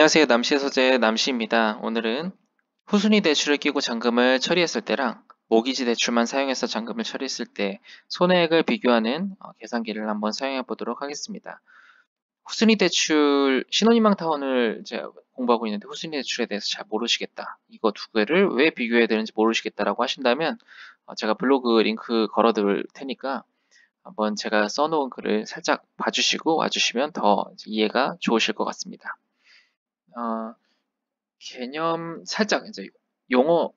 안녕하세요. 남시의 소재 남시입니다. 오늘은 후순위 대출을 끼고 잔금을 처리했을 때랑 모기지 대출만 사용해서 잔금을 처리했을 때 손해액을 비교하는 계산기를 한번 사용해 보도록 하겠습니다. 후순위 대출, 신혼희망 타원을 이제 공부하고 있는데 후순위 대출에 대해서 잘 모르시겠다. 이거 두 개를 왜 비교해야 되는지 모르시겠다라고 하신다면 제가 블로그 링크 걸어둘 테니까 한번 제가 써놓은 글을 살짝 봐주시고 와주시면 더 이해가 좋으실 것 같습니다. 개념 살짝 이제 용어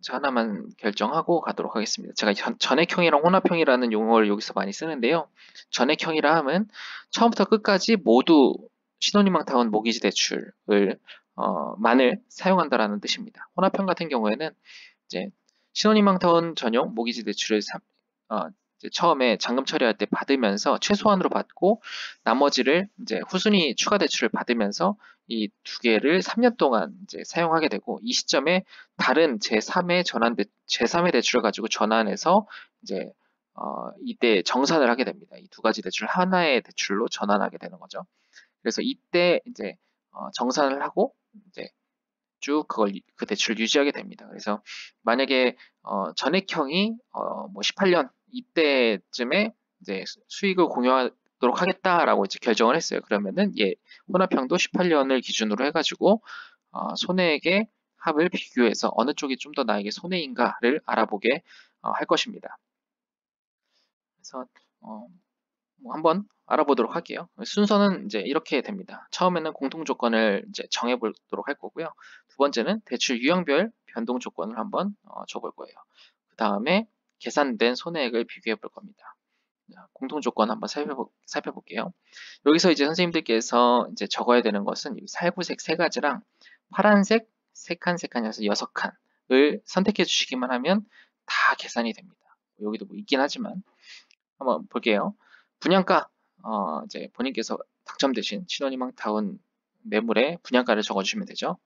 하나만 결정하고 가도록 하겠습니다. 제가 전액형이랑 혼합형이라는 용어를 여기서 많이 쓰는데요. 전액형이라 함은 처음부터 끝까지 모두 신혼희망타운 모기지 대출을 만을 사용한다라는 뜻입니다. 혼합형 같은 경우에는 이제 신혼희망타운 전용 모기지 대출을 이제 처음에 잔금 처리할 때 받으면서 최소한으로 받고 나머지를 이제 후순위 추가 대출을 받으면서 이 두 개를 3년 동안 이제 사용하게 되고 이 시점에 다른 제3의 대출을 가지고 전환해서 이제 이때 정산을 하게 됩니다. 이 두 가지 대출 하나의 대출로 전환하게 되는 거죠. 그래서 이때 이제 정산을 하고 이제 쭉 그 대출을 유지하게 됩니다. 그래서 만약에 전액형이 뭐 18년 이때쯤에 이제 수익을 공유하도록 하겠다라고 이제 결정을 했어요. 그러면은 혼합형도 18년을 기준으로 해가지고 손해액의 합을 비교해서 어느 쪽이 좀 더 나에게 손해인가를 알아보게 할 것입니다. 그래서 뭐 한번 알아보도록 할게요. 순서는 이제 이렇게 됩니다. 처음에는 공통 조건을 이제 정해보도록 할 거고요. 두 번째는 대출 유형별 변동 조건을 한번 줘볼 거예요. 그 다음에 계산된 손해액을 비교해 볼 겁니다. 공통 조건 한번 살펴볼게요. 여기서 이제 선생님들께서 이제 적어야 되는 것은 살구색 세 가지랑 파란색 세 칸 해서 6칸을 선택해 주시기만 하면 다 계산이 됩니다. 여기도 뭐 있긴 하지만 한번 볼게요. 분양가, 이제 본인께서 당첨되신 신혼희망타운 매물의 분양가를 적어주시면 되죠.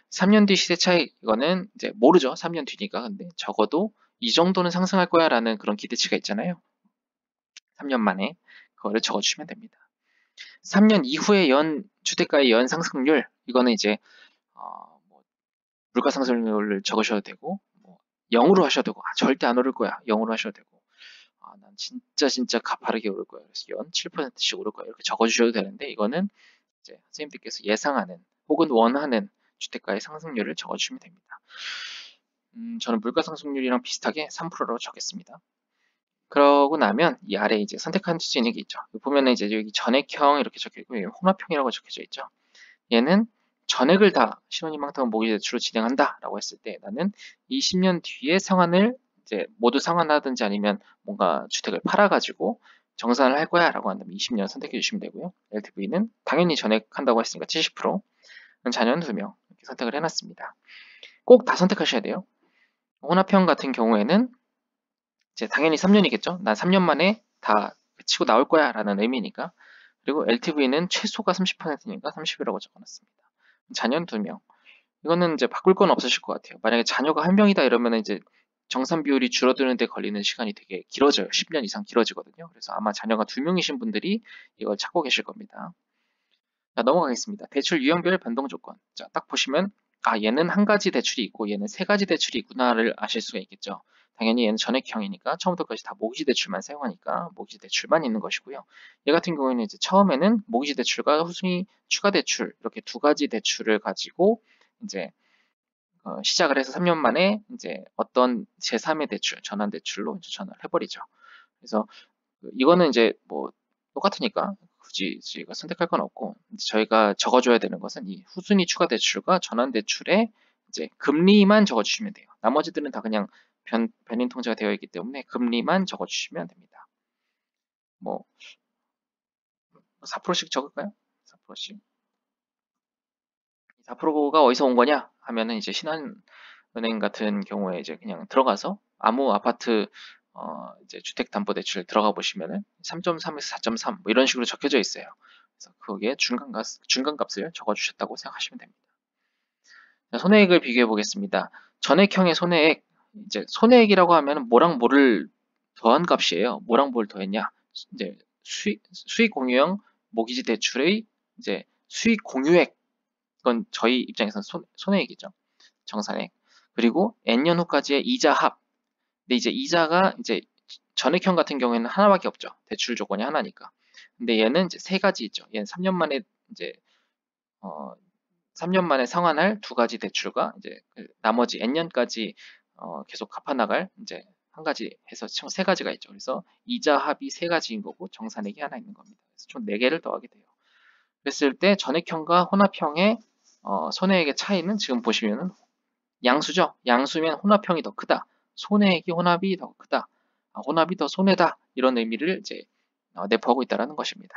3년 뒤 시세 차익, 이거는 이제 모르죠. 3년 뒤니까. 근데 적어도 이 정도는 상승할 거야 라는 그런 기대치가 있잖아요. 3년 만에 그거를 적어주시면 됩니다. 3년 이후의 주택가의 연 상승률, 이거는 이제 뭐 물가 상승률을 적으셔도 되고, 뭐 0으로 하셔도 되고, 절대 안 오를 거야. 0으로 하셔도 되고, 난 진짜 가파르게 오를 거예요. 그래서 연 7%씩 오를 거예요. 이렇게 적어주셔도 되는데 이거는 이제 선생님들께서 예상하는 혹은 원하는 주택가의 상승률을 적어주시면 됩니다. 저는 물가 상승률이랑 비슷하게 3%로 적겠습니다. 그러고 나면 이 아래 이제 선택할 수 있는 게 있죠. 보면은 이제 여기 전액형 이렇게 적혀 있고 여기 혼합형이라고 적혀져 있죠. 얘는 전액을 다 신혼희망타운 모기지 대출로 진행한다라고 했을 때 나는 20년 뒤에 상환을 이제 모두 상환하든지 아니면 뭔가 주택을 팔아가지고 정산을 할 거야 라고 한다면 20년 선택해 주시면 되고요. LTV는 당연히 전액한다고 했으니까 70%, 자녀는 2명 이렇게 선택을 해놨습니다. 꼭 다 선택하셔야 돼요. 혼합형 같은 경우에는 이제 당연히 3년이겠죠. 난 3년 만에 다 치고 나올 거야 라는 의미니까. 그리고 LTV는 최소가 30%니까 30이라고 적어놨습니다. 자녀는 2명. 이거는 이제 바꿀 건 없으실 것 같아요. 만약에 자녀가 1명이다 이러면 이제 정산 비율이 줄어드는데 걸리는 시간이 되게 길어져요. 10년 이상 길어지거든요. 그래서 아마 자녀가 2명이신 분들이 이걸 찾고 계실 겁니다. 자, 넘어가겠습니다. 대출 유형별 변동 조건. 자, 딱 보시면 얘는 한 가지 대출이 있고 얘는 세 가지 대출이 있구나를 아실 수가 있겠죠. 당연히 얘는 전액형이니까 처음부터까지 다 모기지 대출만 사용하니까 모기지 대출만 있는 것이고요. 얘 같은 경우에는 이제 처음에는 모기지 대출과 후순위 추가 대출 이렇게 두 가지 대출을 가지고 이제 시작을 해서 3년 만에 이제 어떤 제3의 대출, 전환 대출로 이제 전환을 해버리죠. 그래서 이거는 이제 뭐 똑같으니까 굳이 저희가 선택할 건 없고 저희가 적어줘야 되는 것은 이 후순위 추가 대출과 전환 대출의 이제 금리만 적어주시면 돼요. 나머지들은 다 그냥 변인 통제가 되어 있기 때문에 금리만 적어주시면 됩니다. 뭐 4%씩 적을까요? 4%씩. 4%가 어디서 온 거냐 하면은 이제 신한은행 같은 경우에 이제 그냥 들어가서 아무 아파트 이제 주택담보대출 들어가 보시면은 3.3에서 4.3 뭐 이런 식으로 적혀져 있어요. 그래서 거기에 중간값을 적어주셨다고 생각하시면 됩니다. 자, 손해액을 비교해 보겠습니다. 전액형의 손해액, 이제 손해액이라고 하면 뭐랑 뭐를 더한 값이에요. 뭐랑 뭘 더했냐? 이제 수익 공유형 모기지 대출의 이제 수익 공유액 그건 저희 입장에서는 손해액이죠. 정산액. 그리고 N년 후까지의 이자 합. 근데 이제 이자가 이제 전액형 같은 경우에는 하나밖에 없죠. 대출 조건이 하나니까. 근데 얘는 이제 세 가지 있죠. 얘는 3년 만에 이제 3년 만에 상환할 두 가지 대출과 이제 나머지 N년까지 계속 갚아나갈 이제 한 가지 해서 총 세 가지가 있죠. 그래서 이자 합이 세 가지인 거고 정산액이 하나 있는 겁니다. 그래서 총 네 개를 더하게 돼요. 그랬을 때 전액형과 혼합형의 손해액의 차이는 지금 보시면은 양수죠. 양수면 혼합형이 더 크다. 손해액이 혼합이 더 크다. 혼합이 더 손해다. 이런 의미를 이제 내포하고 있다는 것입니다.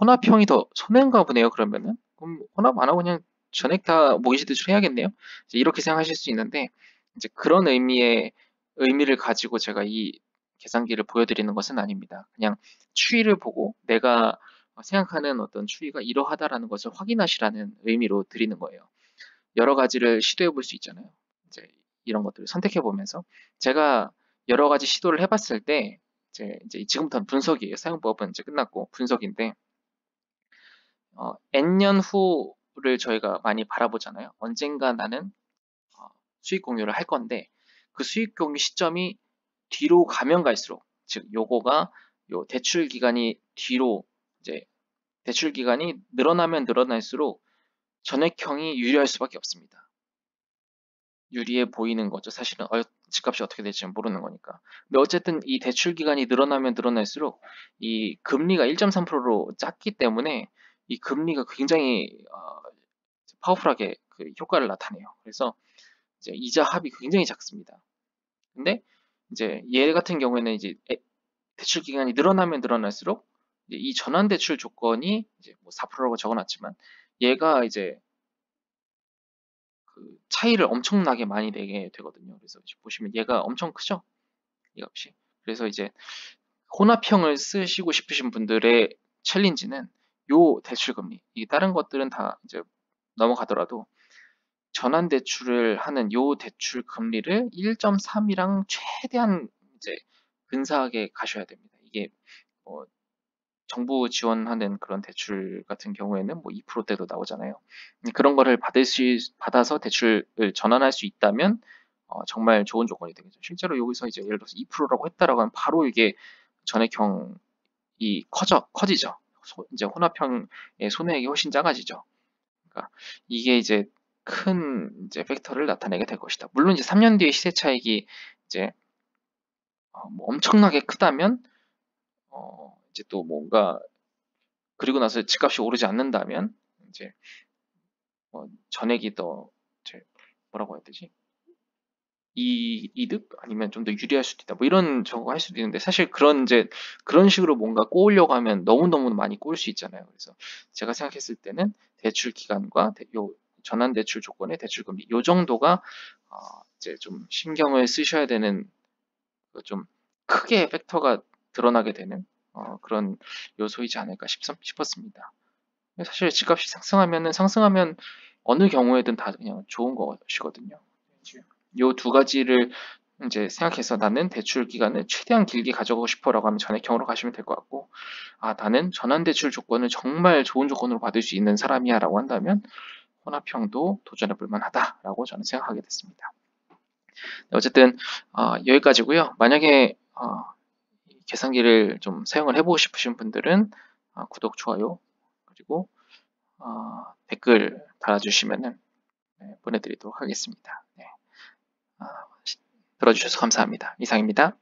혼합형이 더 손해인가 보네요. 그러면은 그럼 혼합 안 하고 그냥 전액 다 모기지 대출해야겠네요. 이렇게 생각하실 수 있는데 이제 그런 의미를 가지고 제가 이 계산기를 보여드리는 것은 아닙니다. 그냥 추이를 보고 내가 생각하는 어떤 추이가 이러하다라는 것을 확인하시라는 의미로 드리는 거예요. 여러 가지를 시도해 볼 수 있잖아요. 이제 이런 것들을 선택해 보면서 제가 여러 가지 시도를 해봤을 때 이제 지금부터는 분석이에요. 사용법은 이제 끝났고 분석인데 N년 후를 저희가 많이 바라보잖아요. 언젠가 나는 수익 공유를 할 건데 그 수익 공유 시점이 뒤로 가면 갈수록 즉 요거가 요 대출 기간이 뒤로 이제 대출 기간이 늘어나면 늘어날수록 전액형이 유리할 수밖에 없습니다. 유리해 보이는 거죠. 사실은 집값이 어떻게 될지는 모르는 거니까. 근데 어쨌든 이 대출 기간이 늘어나면 늘어날수록 이 금리가 1.3%로 작기 때문에 이 금리가 굉장히 파워풀하게 그 효과를 나타내요. 그래서 이제 이자 합이 굉장히 작습니다. 근데 이제 얘 같은 경우에는 이제 대출 기간이 늘어나면 늘어날수록 이 전환 대출 조건이 이제 뭐 4%라고 적어놨지만 얘가 이제 그 차이를 엄청나게 많이 내게 되거든요. 그래서 보시면 얘가 엄청 크죠? 이 값이. 그래서 이제 혼합형을 쓰시고 싶으신 분들의 챌린지는 요 대출금리. 이 다른 것들은 다 이제 넘어가더라도 전환 대출을 하는 요 대출 금리를 1.3이랑 최대한 이제 근사하게 가셔야 됩니다. 이게 뭐 정부 지원하는 그런 대출 같은 경우에는 뭐 2%대도 나오잖아요. 그런 거를 받아서 대출을 전환할 수 있다면 정말 좋은 조건이 되겠죠. 실제로 여기서 이제 예를 들어서 2%라고 했다라고 하면 바로 이게 전액형이 커지죠. 이제 혼합형의 손해액이 훨씬 작아지죠. 그러니까 이게 이제 큰 이제 팩터를 나타내게 될 것이다. 물론 이제 3년 뒤에 시세 차익이 이제 뭐 엄청나게 크다면 이제 또 뭔가 그리고 나서 집값이 오르지 않는다면 이제 전액이 더 이제 뭐라고 해야 되지? 이득 아니면 좀 더 유리할 수도 있다. 뭐 이런 저거 할 수도 있는데 사실 그런 식으로 뭔가 꼬으려고 하면 너무너무 많이 꼬을 수 있잖아요. 그래서 제가 생각했을 때는 대출 기간과 요 전환 대출 조건의 대출 금리 요 정도가 이제 좀 신경을 쓰셔야 되는 좀 크게 팩터가 드러나게 되는 그런 요소이지 않을까 싶었습니다. 사실 집값이 상승하면 어느 경우에든 다 그냥 좋은 것이거든요. 요 두 가지를 이제 생각해서 나는 대출 기간을 최대한 길게 가져가고 싶어라고 하면 전액형으로 가시면 될 것 같고, 나는 전환 대출 조건을 정말 좋은 조건으로 받을 수 있는 사람이야라고 한다면 혼합형도 도전해 볼 만하다라고 저는 생각하게 됐습니다. 어쨌든 여기까지고요. 만약에 계산기를 좀 사용을 해보고 싶으신 분들은 구독, 좋아요 그리고 댓글 달아주시면은 보내드리도록 하겠습니다. 네. 들어주셔서 감사합니다. 이상입니다.